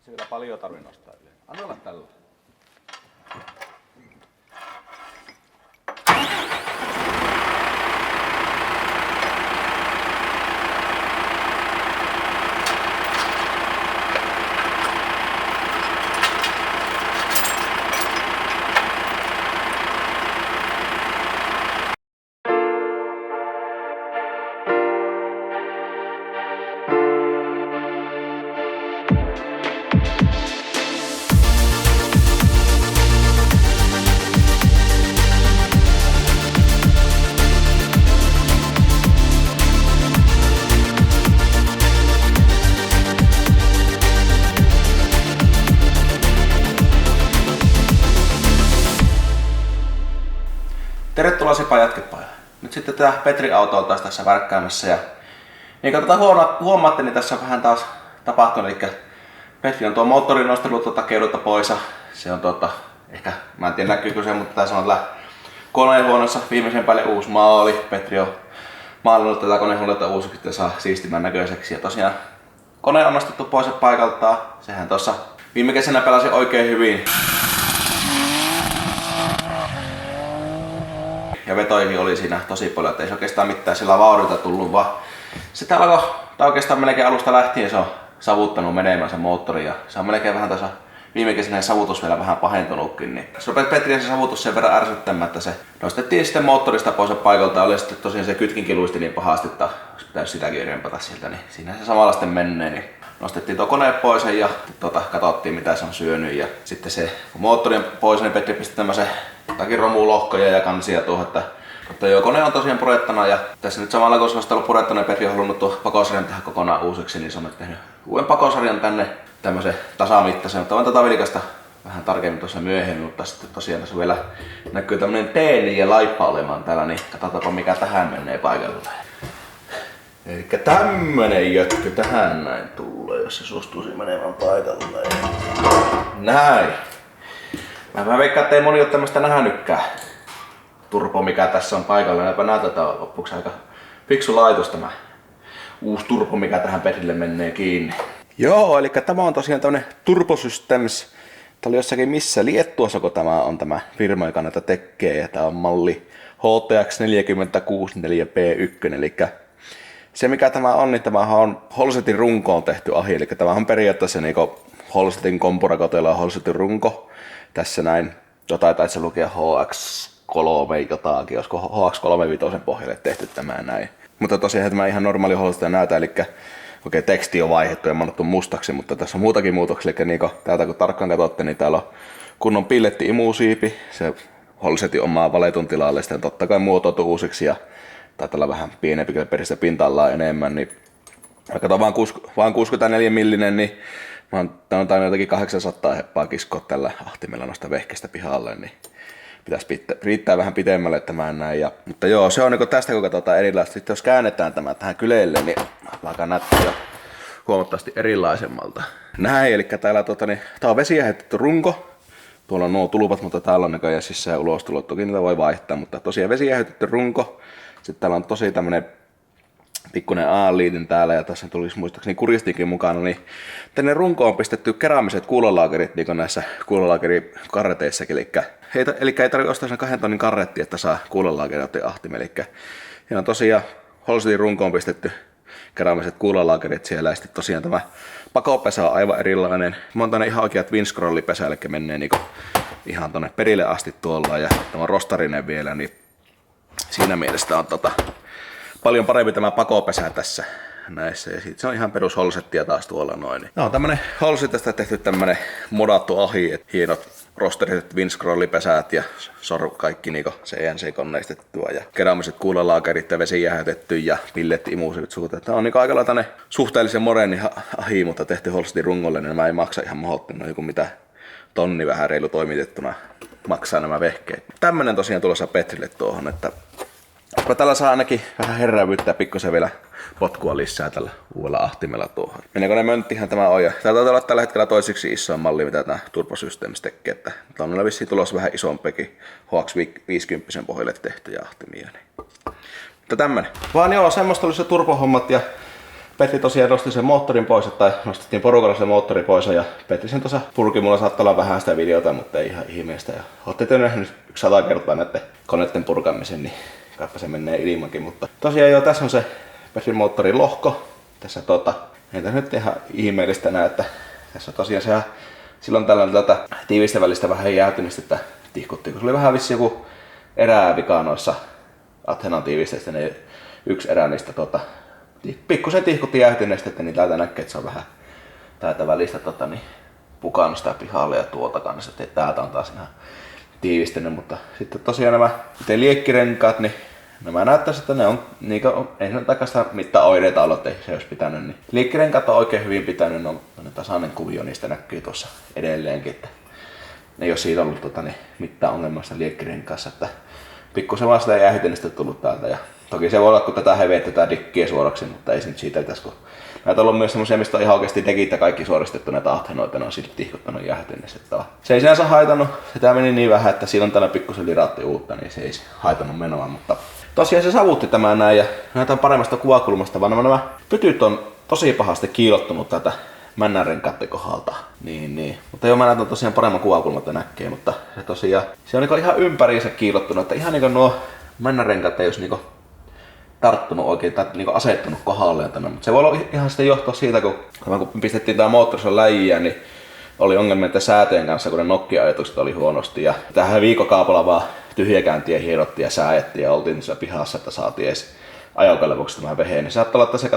Se vielä paljon tarvii nostaa yli. Anna olla tällä. Tervetuloa Sipan jatkepajalle. Nyt sitten tätä Petri-autoa taas tässä värkkäämässä ja niin kuin huomaatte, niin tässä on vähän taas tapahtunut, eli Petri on tuo moottorin nostellut keudulta pois ja se on ehkä, mä en tiedä näkyykö se, mutta tässä on tällä konehuoneessa viimeisen päälle uusi maali. Petri on maalannut tätä konehuonetta uusiksi, että saa siistimän näköiseksi ja tosiaan kone on nostettu pois paikaltaan. Sehän tuossa viime kesänä pelasi oikein hyvin. Ja vetoihin oli siinä tosi paljon, että ei se oikeastaan mitään sillä vauhdilta tullut, vaan se alkoi, tai oikeastaan melkein alusta lähtien se on savuttanut menemään se moottori ja se on melkein vähän tässä viime kesänä savutus vielä vähän pahentunutkin, niin se rupesi Petriä se savutus sen verran ärsyttämään, että se nostettiin sitten moottorista pois paikalta, oli sitten tosiaan se kytkinkin luisti niin pahasti, että olisi pitänyt sitäkin rempata sieltä, niin siinä se samalla sitten menee, niin nostettiin tuo kone pois ja katsottiin mitä se on syönyt ja sitten se kun moottori on pois, niin Petri pisti tämmösen jotakin romulohkoja ja kansia tuohon, että joo, kone on tosiaan purettana ja tässä nyt samalla kun se on ollut purettana ja Petri on halunnut tuon pakosarjan tehdä kokonaan uusiksi, niin se on nyt tehnyt uuden pakosarjan tänne tämmösen tasamittaisen, mutta on tätä vilkasta vähän tarkemmin tuossa myöhemmin, mutta sitten tosiaan tässä vielä näkyy tämmönen teeni ja laippa olemaan täällä, niin katsotaanpa mikä tähän menee paikalleen. Elikkä tämmönen jötky tähän näin tulee, jos se suostuisi menemään paikalleen. Näin. Mä veikkaan, ettei moni ole tämmöstä nähnytkään. Turbo mikä tässä on paikalla, näinpä näytetään loppuksi aika fiksu laitos tämä uusi turbo mikä tähän Petrille menee kiinni. Joo, eli tämä on tosiaan tämmönen Turbo Systems. Tää oli jossakin missä Liettuassa, kun tämä on tämä firma, joka näitä tekee. Ja tää on malli HTX 464P1. Eli se mikä tämä on, niin tämähän on Holsetin runkoon tehty ahi. Eli tämä on periaatteessa niinku Holsetin kompurakotelo ja Holsetin runko. Tässä näin, jotain taisi lukea HX3 jotakin, olisiko HX35 pohjalle tehty tämä näin. Mutta tosiaan tämä ihan normaali Holsetin näytä, eli okei, teksti on vaihdettu ja maalattu mustaksi, mutta tässä on muutakin muutoksia. Eli niin täältä kun tarkkaan katsotte, niin täällä on kunnon pilletti-imusiipi, se Holsetin omaa valetun tilalle, sitten totta kai muotoiltu uusiksi ja taitaa olla vähän pienempi peristä pinta-alaa enemmän, niin vaikka tämä on vaan 64 millinen, niin mä oon tainnut jotakin 800 heppaa kiskoa tällä ahtimella noista vehkeistä pihalle, niin pitäisi riittää vähän pitemmälle tämän näin. Mutta joo, se on niin tästä kun katsotaan erilaista. Sitten jos käännetään tämä tähän kyleille, niin alkaa näyttää jo huomattavasti erilaisemmalta. Näin, eli täällä tää on vesijähetetty runko. Tuolla on nuo tulpat, mutta täällä on näköjään sisään ja ulostulot. Toki niitä voi vaihtaa, mutta tosiaan vesijähetetty runko. Sitten täällä on tosi tämmönen pikkuinen A-liitin täällä ja tässä tulisi muistaakseni kuristikin mukana, niin tänne runkoon on pistetty keramiset kuulolaakerit niin kuin näissä kuulolaakerikarreteissakin, eli ei tarvitse ostaa sen 2 tonnin karretti, että saa kuulolaakerit ahtimen, eli on tosiaan Holsetin runkoon on pistetty keramiset kuulolaakerit siellä ja sitten tosiaan tämä pakopesä on aivan erilainen. Mä oon tänne ihan oikea twin scrollipesä, eli menee niin ihan tonne perille asti tuolla ja tämä on rostarinen vielä, niin siinä mielessä on paljon parempi tämä pakopesä tässä näissä ja sitten se on ihan perus Holsettia taas tuolla noin. No tämmönen Holsetista tehty tämmönen modattu ahi, että hienot rosteriset twin scrollipesät ja kaikki niinku CNC-konneistettua ja keramiset kuulolaakerit ja vesijähätetty ja pilletti-imuusivit suut. Tämä on niinku aika lailla suhteellisen moderni ahi, mutta tehty Holsetin rungolle, niin nämä ei maksa ihan mahdottomasti, joku mitä tonni vähän reilu toimitettuna maksaa nämä vehkeet. Tämmönen tosiaan tulossa Petrille tuohon, että tällä saa ainakin vähän heräävyyttä ja pikkusen vielä potkua lisää tällä uudella ahtimella tuohon. Meneekö ne mönttihän tämä on ja tää taitaa olla tällä hetkellä toiseksi isoin malli mitä tämä Turbo Systems tekee, että on vissiin tulossa vähän isompikin HX50 pohjalle tehtyjä ahtimia. Niin. Mutta tämmönen. Vaan joo, semmoista oli se turbohommat ja Petri tosiaan nosti sen moottorin pois, tai nostettiin porukalla se moottori pois, ja Petri sen tuossa purki. Mulla saattaa olla vähän sitä videota, mutta ei ihan ihmeestä. Ja ootte te nähnyt 100 kertaa näiden koneiden purkamisen, niin kaipa se menee ilmankin. Mutta tosiaan joo, tässä on se Petrin moottorin lohko. Tässä ei tässä nyt ihan ihmeellistä näe, että tässä tosiaan se silloin tällainen tätä tiivistä välistä vähän jäätymistä, että tihkuttiin, kun se oli vähän vissi joku eräävika noissa Athenan tiivisteistä, niin yksi erä niistä pikkusen tihkutti jäätyneistä, että niin täältä näkee, että se on vähän täältä välistä niin pukannut sitä pihalle ja tuolta kanssa, että täältä on taas ihan tiivistynyt, mutta sitten tosiaan nämä liekkirenkaat, niin nämä näyttäisi, että ne on ei ne takasta mitään oireita ollut, että se olisi pitänyt, niin liekkirenkaat on oikein hyvin pitänyt, ne on tasainen kuvio, niistä näkyy tuossa edelleenkin, että ei ole siitä ollut mitään ongelmasta liekkirenkaassa, että pikkusen vaan sitä jäähytynestä tullut täältä. Ja toki se voi olla, kun tätä hevetetään dikkiä suoraksi, mutta ei se nyt siitä pitäisi, kun näitä on ollut myös semmosia, mistä on ihan oikeasti dekit ja kaikki suoristettu näitä Athenoita, ne on silti tihkuttanut jäähytynestä. Se ei sinänsä haitannut, sitä meni niin vähän, että silloin tällä pikkusen liraatti uutta, niin se ei haitannut menoa, mutta tosiaan se savutti tämän näin ja näytään paremmasta kuvakulmasta, vaan nämä pytyt on tosi pahasti kiilottunut tätä männänrenkaiden kohdalta. Niin. Mutta joo, mä näytän tosiaan paremman kuvakulman, että näkee, mutta se tosiaan, se on niinku ihan ympäriinsä kiilottunut, että ihan niinku nuo männänrenkaat ei olisi niinku tarttunut oikein tai niinku asettunut kohdalleen tänne, mutta se voi olla ihan sitten johtua siitä, kun pistettiin tää moottorissa läjiä, niin oli ongelmia säätöjen kanssa, kun ne nokkia-ajatukset oli huonosti ja tähän viikokaapalla vaan tyhjäkääntiä hierottiin ja sääjettiin ja oltiin tässä pihassa, että saatiin edes ajokallevuksi tämä vehe, niin saattaa olla, että se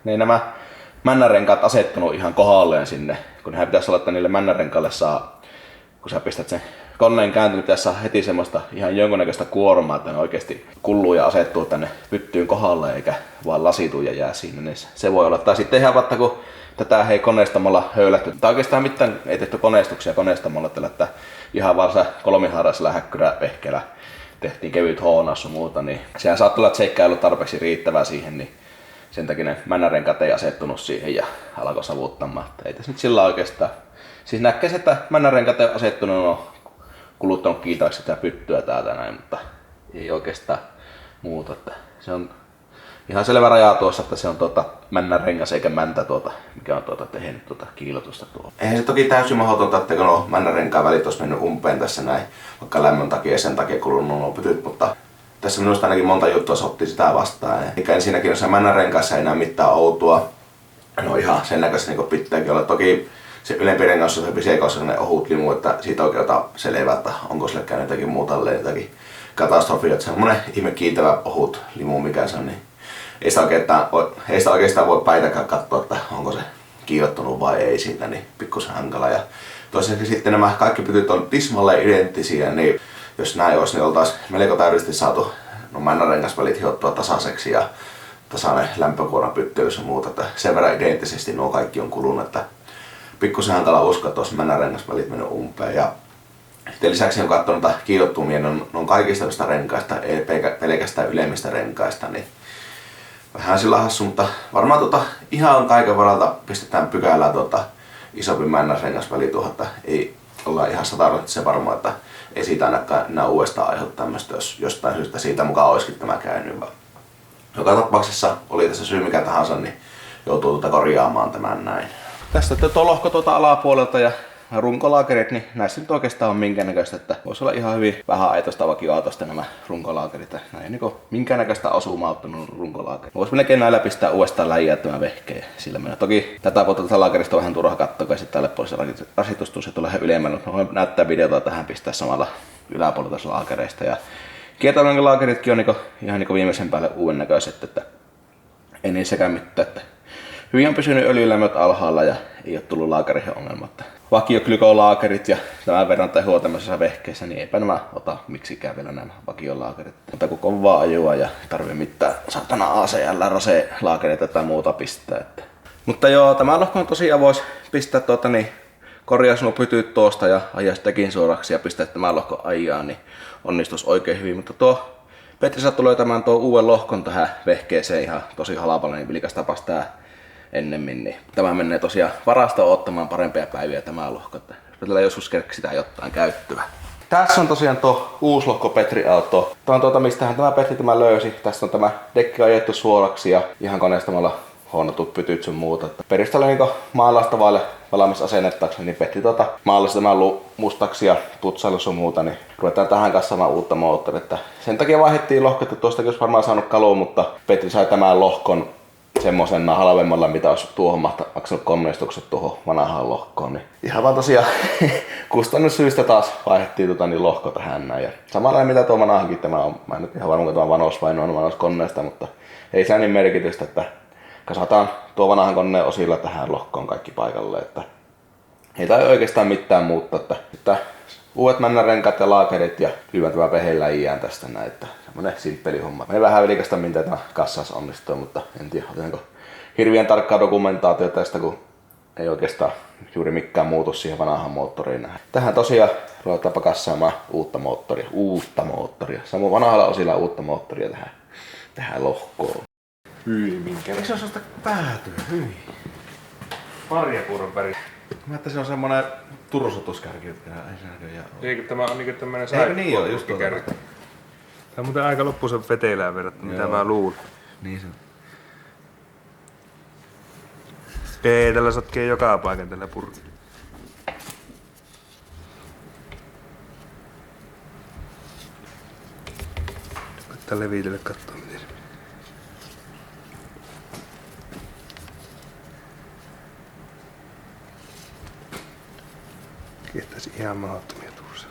niin nämä männänrenkaat asettunut ihan kohdalleen sinne, kun nehän pitäisi olla, että niille männänrenkaille saa, kun sä pistät sen koneen kääntynyt, pitäisi saa heti semmoista ihan jonkunnäköistä kuormaa, että ne oikeasti kulluu ja asettuu tänne pyttyyn kohdalle eikä vaan lasitu ja jää siinä, niin se voi olla. Tai sitten ihan vaikka kun tätä ei koneistamalla höylätty, tai oikeastaan mitään ei tehty koneistuksia koneistamalla, että ihan vaan se kolmihaaraisella häkkyrävehkeellä tehtiin kevyt hoonaus ja muuta, niin sehän saattaa olla, että seikka ei ollut tarpeeksi riittävää siihen, niin sen takia ne männänrenkaat ei asettunut siihen ja alkoi savuttamaan. Ei tässä nyt sillä oikeastaan. Siis näkee, että männänrenkaat ei asettunut, on kuluttanut kiiltäväksi sitä pyttyä täältä näin, mutta ei oikeastaan muuta. Että se on ihan selvä raja tuossa, että se on männänrengas eikä mäntä mikä on tehnyt kiilotusta tuolla. Eihän se toki täysin mahdotonta, että kun männänrenkaan välit olisi mennyt umpeen tässä näin, vaikka lämmön takia ja sen takia kulunut nuo pytyt, mutta tässä minusta ainakin monta juttua sotti sitä vastaan. Eikä ensinnäkin jos männänrenkaassa ei näe mitään outoa. No ihan sen näköistä niin pitääkin olla. Toki se ylempi rengas on hyvin seikaussa sellainen ohut limu, että siitä oikein ota selvää, että onko sille käynyt jotakin muuta jotakin katastrofia. Että semmoinen ihme kiiltävä ohut limu mikä se on, niin ei sitä oikeastaan voi päitäkään katsoa, että onko se kiilottunut vai ei siitä, niin pikkusen hankala. Ja tosiaan sitten nämä kaikki pytyt on tismalleen identtisiä, niin jos näin olisi, niin oltaisiin melko täydellisesti saatu männänrengasvälit hiottua tasaiseksi ja tasainen lämpökuoran pyttyys ja muuta. Että sen verran identtisesti nuo kaikki on kulunut, että pikkusen hankala uskoa, että olisi männänrengasvälit mennyt umpeen. Ja sitten lisäksi on katsonut noita kiilottumia, ne on kaikista renkaista, ei pelkästään ylemmistä renkaista. Niin vähän sillä hassu, mutta varmaan ihan kaiken varalta pistetään pykälää isompi männänrengasväli tuohon, että ei olla ihan 100% varma, että ei siitä ainakaan enää uudestaan aiheuttaa tämmöistä, jos jostain syystä siitä mukaan olisikin tämä käynyt. Joka tapauksessa oli tässä syy mikä tahansa, niin joutuu korjaamaan tämän näin. Tästä tuo lohko alapuolelta ja runkolaakerit, niin näissä nyt oikeastaan on minkäännäköistä, että voisi olla ihan hyvin vähän aitoista vakioautosta nämä runkolaakerit. Näin niin minkäännäköistä osumaa ottanut runkolaakerit. Voisi melkein näillä pistää uudestaan läjiä tämä vehkeä sillä mennä. Toki tätä puolta tätä laakerista on vähän turha katsoa, kun sitten tälle puolelle rasitustuu, se tulee ylemmällä. Voin näyttää videota tähän pistää samalla yläpuolella tässä laakereista. Ja kiertolangan laakeritkin on ihan viimeisen päälle uuden näköiset, että ei niin sekä mitään. Että hyvin on pysynyt öljylämmöt alhaalla ja ei ole tullut laakereihin ongelmatta. Vakioglykkolaakerit ja tämän verran tehua tämmöisessä vehkeessä, niin eipä nämä ota miksikään vielä nämä vakiolaakerit. Mutta kun kovaa ajua ja tarvii mitään satana ACL, rase-laakereita tai muuta pistää. Että. Mutta joo, tämä lohkoon tosiaan voisi pistää korjaa nuo pytyt tuosta ja ajaa sitäkin suoraksi ja pistää tämä lohko ajaa, niin onnistuisi oikein hyvin. Mutta Petri sattui löytämään tuo uuden lohkon tähän vehkeeseen ihan tosi halpalla, niin vilkas tapas tää ennemmin. Niin tämä menee tosiaan varastoon ottamaan parempia päiviä tämä lohko. Että Petrillä joskus kerkki sitä jotain käyttöä. Tässä on tosiaan tuo uusi lohko Petri-auto. Tämä on mistähän tämä Petri tämä löysi. Tässä on tämä dekki ajettu suoraksi ja ihan koneistamalla huonotut pytyt sun muuta. Perusteella niin maalausta vaille valmis asennettaakseni, niin petti maalasta tämän mustaksi ja putsailu sun muuta, niin ruvetaan tähän kassaamaan uutta moottoria. Sen takia vaihdettiin lohkot, että tuostakin olisi varmaan saanut kalua, mutta Petri sai tämän lohkon semmosena halvemmalla, mitä olisi tuohon maksanut konneistukset tuohon vanhaan lohkoon. Niin ihan vaan tosiaan kustannussyistä taas vaihdettiin niin lohko tähän näin. Ja samalla mitä tuo vanhaankin tämä on, mä en nyt ihan varmaan, että tämä on vanhouskonneesta, mutta ei se niin merkitystä, että kasataan tuo vanhan koneen osilla tähän lohkoon kaikki paikalle. Että ei tai oikeastaan mitään muuttaa, että uudet männärenkaat ja laakerit ja kylmäntävä peheillä iään tästä näin, että semmonen simppeli homma. Me vähän vilkasta mitä tämä kassassa onnistuu, mutta en tiedä, otetaanko hirveän tarkkaa dokumentaatiota tästä, kun ei oikeastaan juuri mikään muutu siihen vanhaan moottoriin näin. Tähän tosiaan ruvetaanpa kassaamaan uutta moottoria. Samoin vanhalla osilla uutta moottoria tähän lohkoon. Hyi, minkä? Eikö se ole sellaista päätyä? Hyi. Marjapuuron väri. Mä että se on semmonen tursotuskärki, että ei se näköjään ole. Eikö tämä on niinku tämmönen Eikö niin ole, just tuota. Tämä on muuten aika loppuisen veteilään verrattuna, mitä mä luulin. Niin se on. Ei, tällä sotkee joka paikan tällä purkilla. Koittaa levitellä kattoo miten se. Kiettäisi ihan mahdottomia tursia.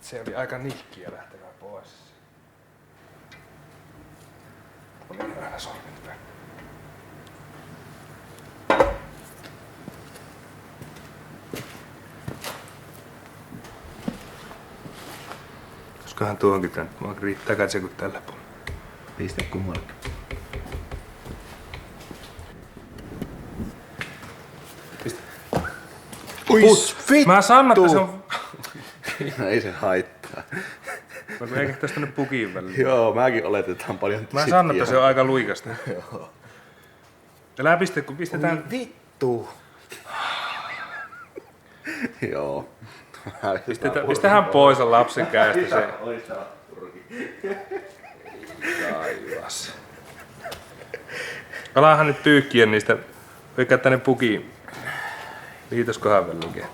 Se oli aika nikkiä lähtevää pois. Oli aina sormet päin. Koskahan tuohonkin tän, mä riittää katse kuin tällä puolella. Pistä kummallakin. Mä sanon, että se on... Ei se haittaa. Mä kun eikä tästä tonne pukiin väliin. Joo, mäkin oletetaan paljon. Mä sanon, että se on aika luikasta. Joo. Älä pistä, kun pistetään... Vittu. Joo. Pistähän pois lapsen käestä se. Taivas. Alahan nyt tyykkiä niistä. Veikkaa tänne pukiin. Liitoskohan väliin.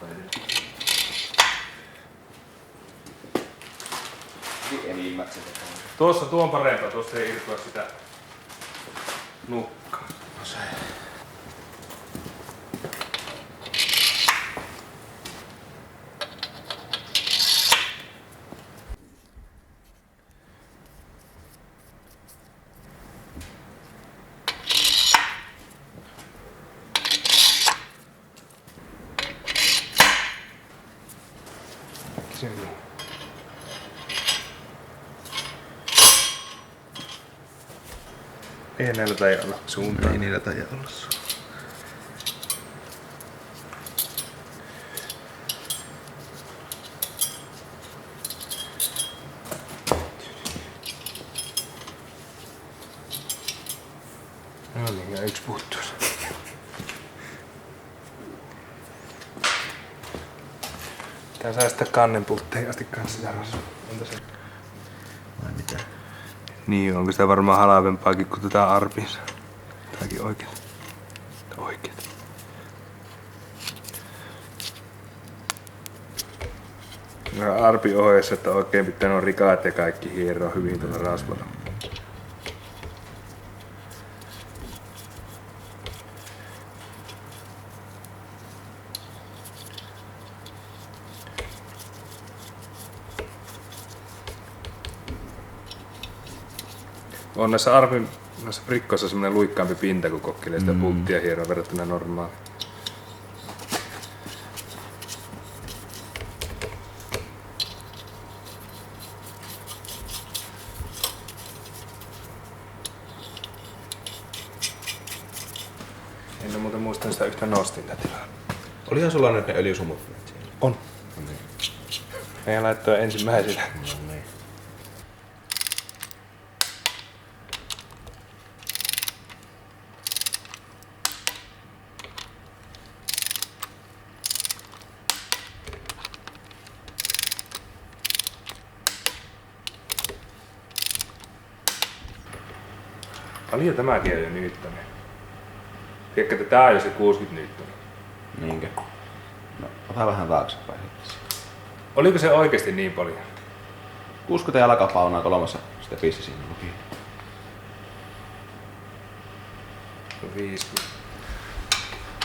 Tuossa tuo on parempaa, tuossa ei irtoa sitä nukkaa. No se. Ei näillä tai olla suuntaan. Ei niillä taida olla suuntaan. No niin, ja yksi puuttuu. Tää saa sitä kannenpultteihin asti kanssa sitä rasvaa. Entä se? Vai mitä? Niin, onko sitä varmaan halvempaakin kuin tätä arpinsa? Tääkin oikeet. Oikeet. Arpi ohjeessa, että oikein pitää on rikaat ja kaikki hieroo hyvin tuolla rasvalla. On näissä arpin näissä frikkoissa semmonen luikkaampi pinta, kun kokkilee sitä pulttia hieroa verrattuna normaaliin. En muuten muistan sitä yhtä nostinta tilaa. Olihan sulla nyt ne öljysumut siellä? On. No niin. Meidän laittoi ensimmäisenä. No niin. Paljon tämäkin on jo nyyttänyt. Tiedätkö, että tää on jo se 60 nyyttänyt. Niinkö? No, ota vähän taaksepäin. Oliko se oikeesti niin paljon? 60 jalkapaunaa 3 stepissä siinä luki. 50.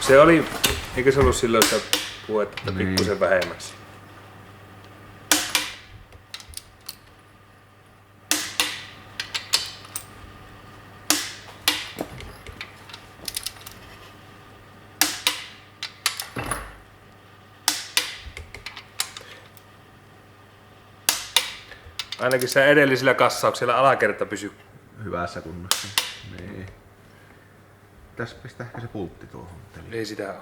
Se oli, eikö se ollut silloin sitä puhetta Niin. pikkusen vähemmäksi? Ainakin se edellisillä kassauksilla alakerta pysyi. Hyvässä kunnossa. Niin. Tässä pistää ehkä se pultti tuohon. Ei sitä ole.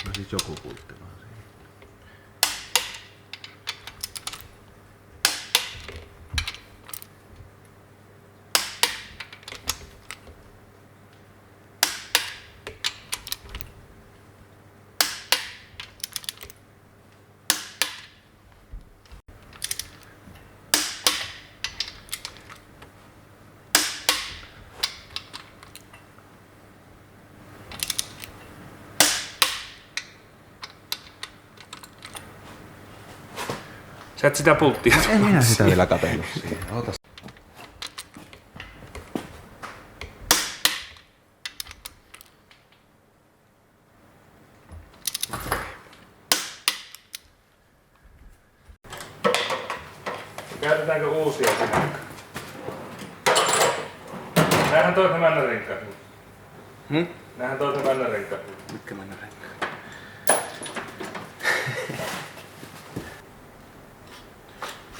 No siis joku pultti vaan siihen. Sä et sitä pulttia. En minä sitä vielä katsellut siihen. Ootas. Käytetäänkö uusia sinä? Nämähän toit ne männärenkaat. Nämähän toit ne männärenkaat. Mitkä mennä renkaan?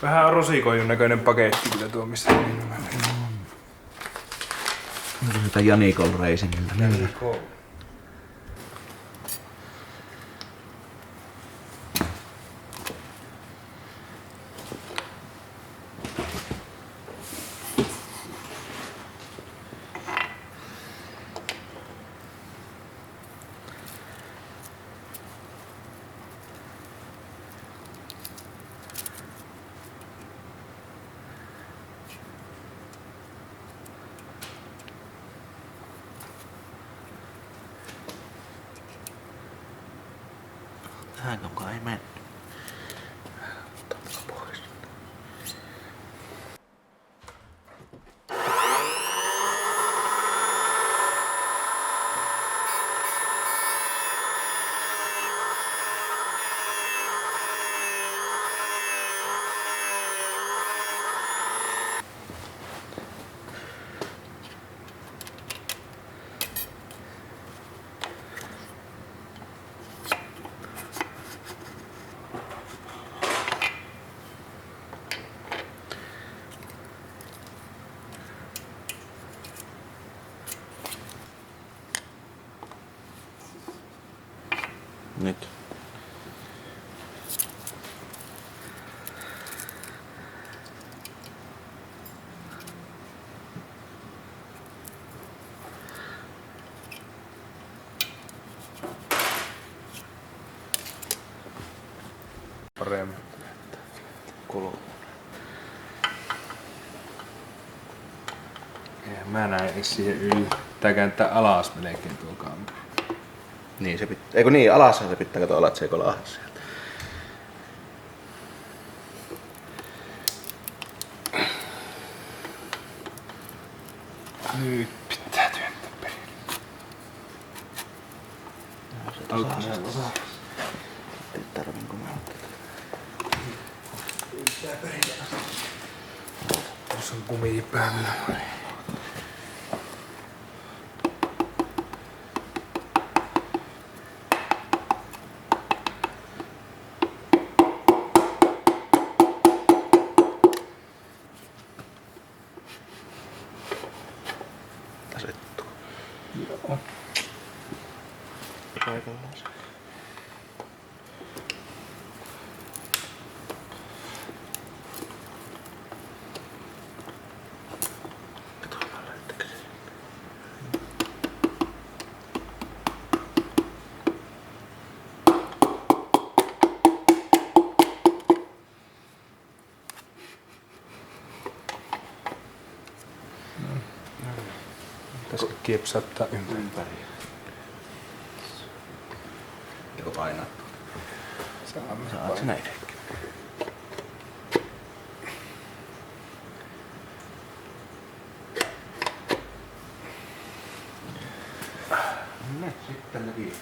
Vähän on rosikoijun näköinen paketti kyllä tuo missä on. Onko sitä Janikol Racingilta? Tähänkö mukaan ei mennä? Ottaa pois. Nyt. Paremmin. Kuluu. Eihän mä näin edes siihen yli. Tää kääntää alas melkein tuo kamera. Niin se pitää. Eikö niin, alashan se pitää katsoa olla, että se ei kolahda sieltä. Nyt pitää työntää perin. Ei tarvii kun mä otan. Tuossa on kumii päällä. Asettuu. Joo. Paikallaan se. kiepsauttaa ympäri. Joko painaa? Saat sen näin. No, sitten läpi.